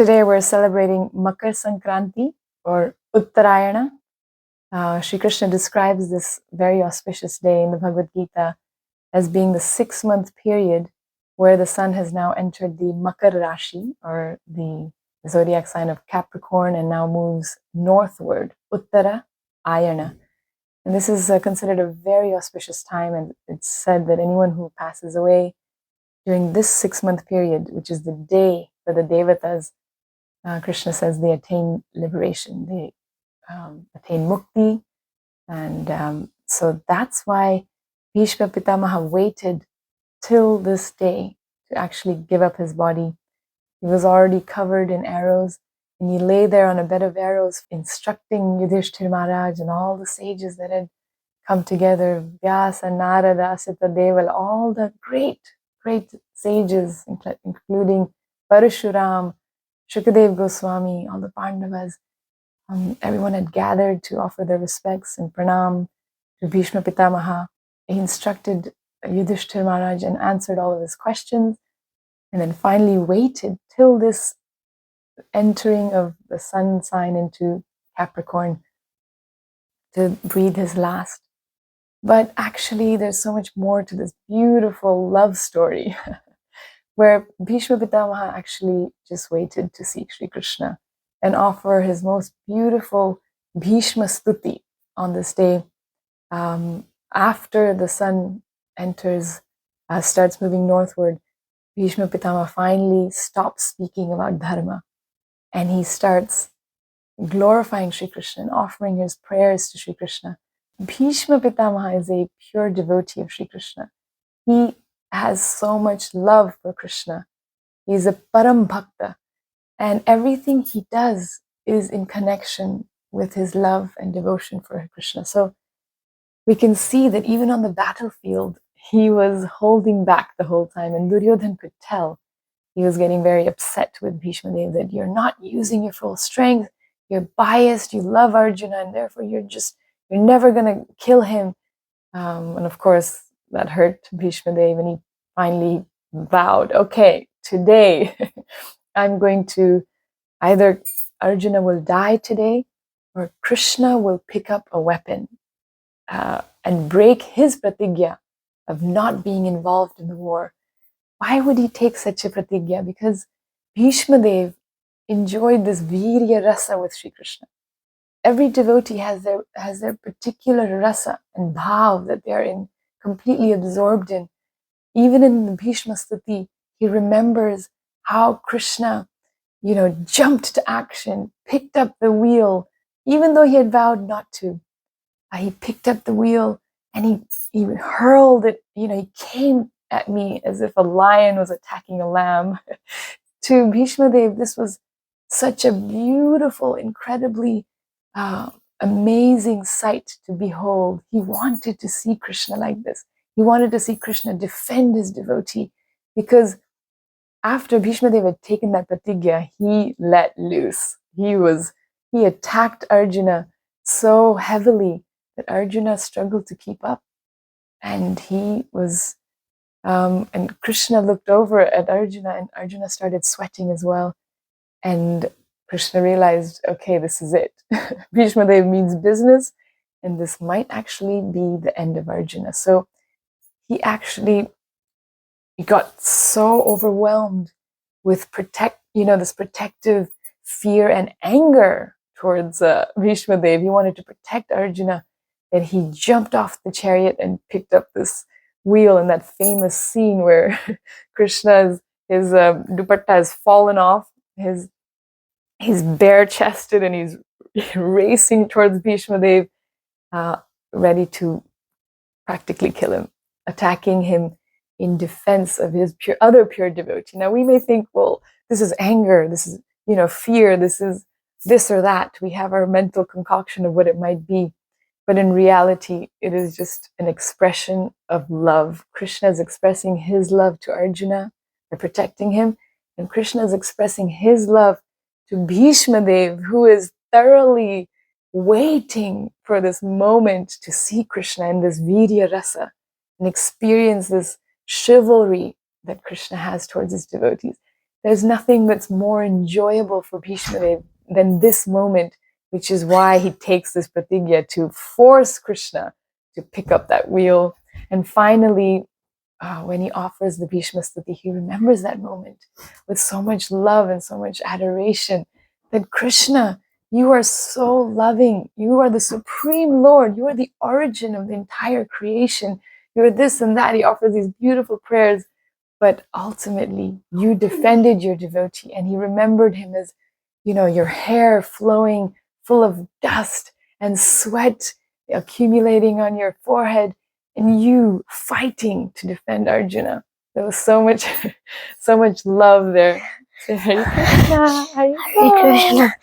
Today we're celebrating Makar Sankranti or Uttarayana. Sri Krishna describes this very auspicious day in the Bhagavad Gita as being the 6-month period where the sun has now entered the Makar Rashi, or the zodiac sign of Capricorn, and now moves northward, Uttara Ayana. And this is considered a very auspicious time, and it's said that anyone who passes away during this 6-month period, which is the day for the Devatas, Krishna says they attain liberation, they attain mukti. And so that's why Bhishma Pitamaha waited till this day to actually give up his body. He was already covered in arrows, and he lay there on a bed of arrows instructing Yudhishthira Maharaj and all the sages that had come together, Vyasa, Narada, Asita Deval, all the great sages, including Parashuram, Shukadev Goswami, all the Pandavas. Everyone had gathered to offer their respects and pranam to Bhishma Pitamaha. He instructed Yudhishthira Maharaj and answered all of his questions, and then finally waited till this entering of the sun sign into Capricorn to breathe his last. But actually, there's so much more to this beautiful love story where Bhishma Pitamaha actually just waited to see Sri Krishna and offer his most beautiful Bhishma Stuti on this day. After the sun enters, starts moving northward, Bhishma Pitamaha finally stops speaking about dharma, and he starts glorifying Sri Krishna and offering his prayers to Sri Krishna. Bhishma Pitamaha is a pure devotee of Sri Krishna. He has so much love for Krishna. He's a Param Bhakta, and everything he does is in connection with his love and devotion for Krishna. So we can see that even on the battlefield, he was holding back the whole time, and Duryodhan could tell. He was getting very upset with Bhishma Dev that you're not using your full strength, you're biased, you love Arjuna, and therefore you're never going to kill him. And of course, that hurt Bhishma Dev, and he finally vowed, okay, today I'm going to, either Arjuna will die today or Krishna will pick up a weapon and break his pratigya of not being involved in the war. Why would he take such a pratigya? Because Bhishma Dev enjoyed this virya rasa with Sri Krishna. Every devotee has their particular rasa and bhav that they are completely absorbed in. Even in the Bhishma Stuti, he remembers how Krishna, jumped to action, picked up the wheel, even though he had vowed not to. He picked up the wheel and he hurled it. He came at me as if a lion was attacking a lamb. To Bhishma Dev, this was such a beautiful, incredibly amazing sight to behold. He wanted to see Krishna like this. He wanted to see Krishna defend his devotee, because after Bhishma Dev had taken that pratigya, he let loose. He attacked Arjuna so heavily that Arjuna struggled to keep up. And and Krishna looked over at Arjuna, and Arjuna started sweating as well. And Krishna realized, okay, this is it. Bhishma Dev means business, and this might actually be the end of Arjuna. So he got so overwhelmed with this protective fear and anger towards Bhishma Dev. He wanted to protect Arjuna, that he jumped off the chariot and picked up this wheel in that famous scene where Krishna's dupatta has fallen off. He's bare-chested and he's racing towards Bhishma Dev, ready to practically kill him, attacking him in defense of his other pure devotee. Now we may think, well, this is anger, this is fear, this is this or that. We have our mental concoction of what it might be, but in reality, it is just an expression of love. Krishna is expressing his love to Arjuna by protecting him, and Krishna is expressing his love to Bhishma Dev, who is thoroughly waiting for this moment to see Krishna in this virya rasa and experience this chivalry that Krishna has towards his devotees. there's nothing that's more enjoyable for Bhishma Dev than this moment, which is why he takes this pratigya to force Krishna to pick up that wheel. And finally, when he offers the Bhishma Stuti, he remembers that moment with so much love and so much adoration that Krishna, you are so loving. You are the Supreme Lord. You are the origin of the entire creation. You are this and that. He offers these beautiful prayers. But ultimately, you defended your devotee, and he remembered him as, your hair flowing full of dust and sweat accumulating on your forehead, and you fighting to defend Arjuna. There was so much, so much love there. Hare Krishna, Hare Krishna.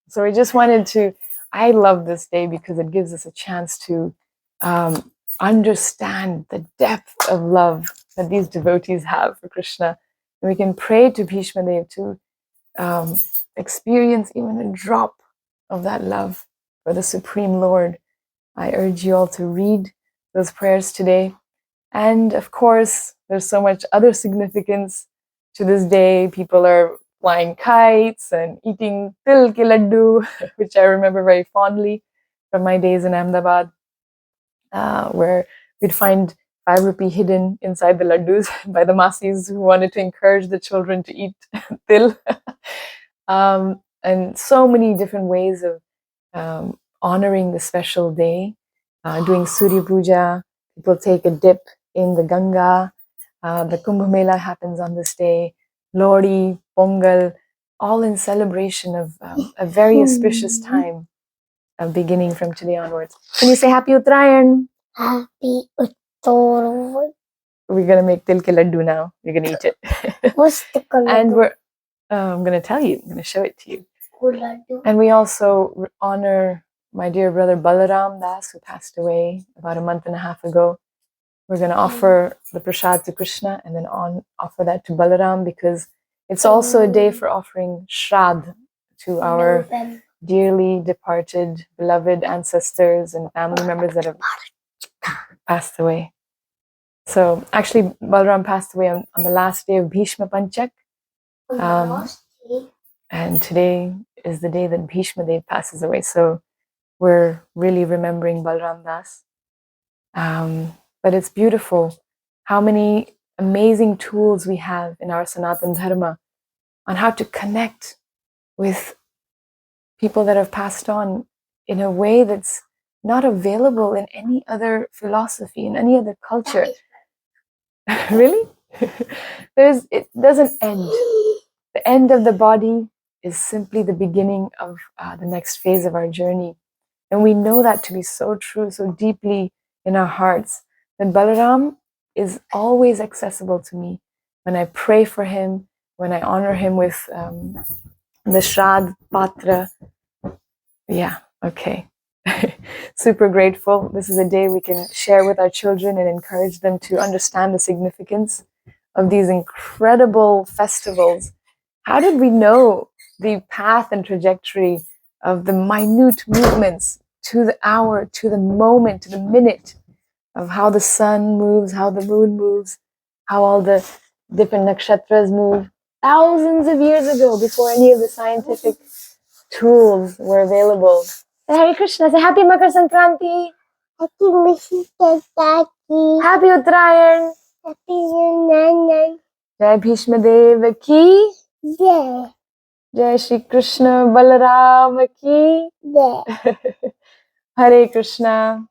So we just wanted to. I love this day because it gives us a chance to understand the depth of love that these devotees have for Krishna. And we can pray to Bhishma Dev to experience even a drop of that love for the Supreme Lord. I urge you all to read those prayers today. And of course, there's so much other significance to this day. People are flying kites and eating til ke laddu, which I remember very fondly from my days in Ahmedabad, where we'd find 5 rupee hidden inside the laddus by the masis who wanted to encourage the children to eat til. And so many different ways of honoring the special day. Doing Surya Puja, people take a dip in the Ganga. The Kumbh Mela happens on this day. Lodi, Pongal, all in celebration of a very auspicious time beginning from today onwards. Can you say Happy Uttarayan? Happy Uttarayan. We're going to make til ke laddu now. You're going to eat it. What's the laddu? And I'm going to tell you. I'm going to show it to you. And we also honor my dear brother Balaram Das, who passed away about a month and a half ago. We're going to offer the prasad to Krishna and then offer that to Balaram, because it's also a day for offering Shrad to our dearly departed, beloved ancestors and family members that have passed away. So actually, Balaram passed away on the last day of Bhishma Panchak. And today is the day that Bhishma Dev passes away. So we're really remembering Balaram Das. But it's beautiful how many amazing tools we have in our Sanatani Dharma on how to connect with people that have passed on in a way that's not available in any other philosophy, in any other culture. Really? It doesn't end. The end of the body is simply the beginning of the next phase of our journey. And we know that to be so true, so deeply in our hearts, that Balaram is always accessible to me. When I pray for him, when I honor him with the Shrad Patra. Yeah, okay. Super grateful. This is a day we can share with our children and encourage them to understand the significance of these incredible festivals. How did we know the path and trajectory of the minute movements to the hour, to the moment, to the minute of how the sun moves, how the moon moves, how all the different nakshatras move thousands of years ago, before any of the scientific tools were available? Say Hare Krishna, say Happy Makar Sankranti. Happy Mishitaki. Happy Uttarayan. Happy Nanan. Jai Bhishma Deva ki. Jai. Jai Shri Krishna Balaram ki. Jai. Hare Krishna.